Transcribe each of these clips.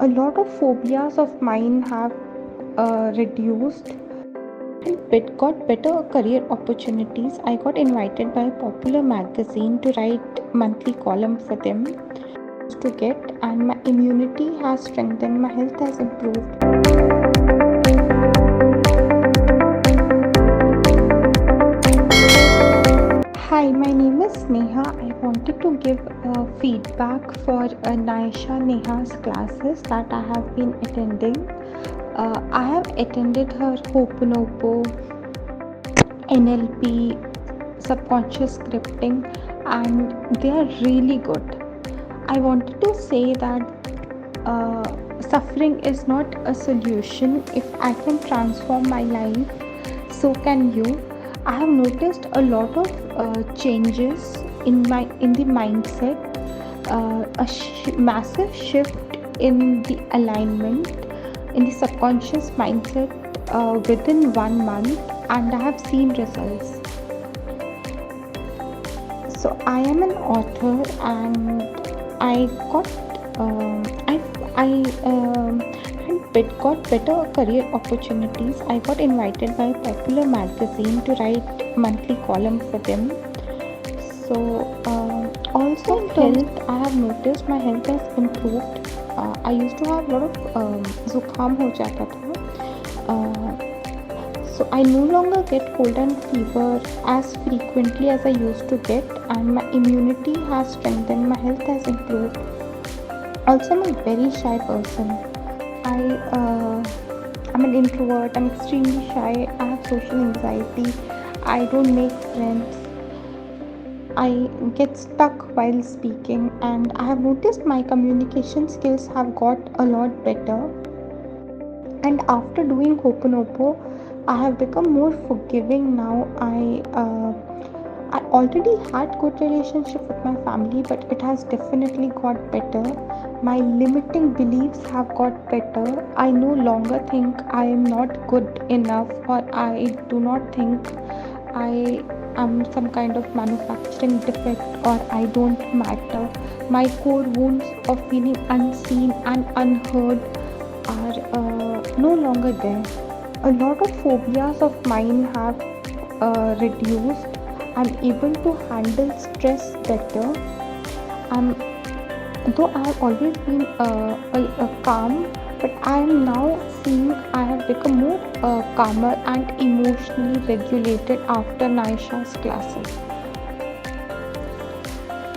A lot of phobias of mine have reduced and got better career opportunities. I got invited by a popular magazine to write monthly column for them to get, and my immunity has strengthened, my health has improved. Hi, my name is Neha. I wanted to give feedback for Naisha Neha's classes that I have been attending. I have attended her Hoponopo, NLP, subconscious scripting, and they are really good. I wanted to say that suffering is not a solution. If I can transform my life, so can you. I have noticed a lot of changes in the mindset, massive shift in the alignment in the subconscious mindset within 1 month, and I have seen results. So I am an author, and I got got better career opportunities. I got invited by a popular magazine to write monthly column for them. So also in health, I have noticed my health has improved. I used to have a lot of zukham ho jata tha. So I no longer get cold and fever as frequently as I used to get, and my immunity has strengthened, my health has improved. Also, I'm a very shy person. I'm an introvert. I'm extremely shy. I have social anxiety. I don't make friends. I get stuck while speaking, and I have noticed my communication skills have got a lot better. And after doing Hoponopo, I have become more forgiving now. I already had good relationship with my family, but it has definitely got better. My limiting beliefs have got better. I no longer think I am not good enough, or I do not think I am some kind of manufacturing defect, or I don't matter. My core wounds of feeling unseen and unheard are no longer there. A lot of phobias of mine have reduced. I'm able to handle stress better. Though I have always been calm, but I am now seeing I have become more calmer and emotionally regulated after Naisha's classes.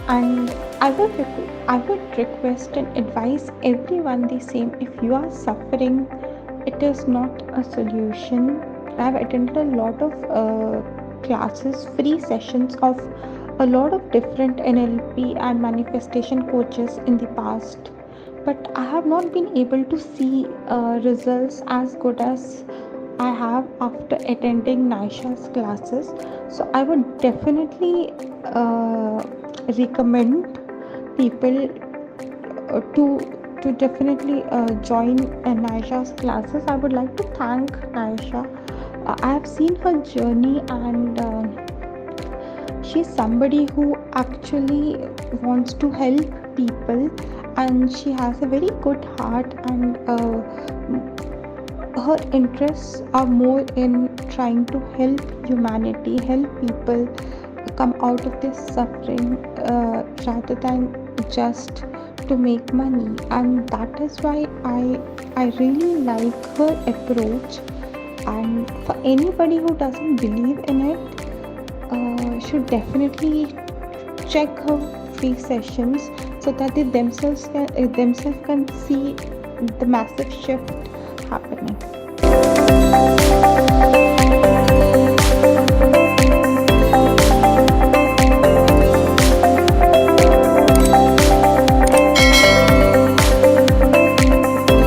And I would request and advise everyone the same. If you are suffering, it is not a solution. I have attended a lot of classes, free sessions of a lot of different NLP and manifestation coaches in the past, but I have not been able to see results as good as I have after attending Naisha's classes. So I would definitely recommend people to definitely join Naisha's classes. I would like to thank Naisha. I have seen her journey, and she's somebody who actually wants to help people, and she has a very good heart, and her interests are more in trying to help humanity, help people come out of this suffering rather than just to make money. And that is why I really like her approach. And for anybody who doesn't believe in it, should definitely check her free sessions, so that they themselves can see the massive shift happening.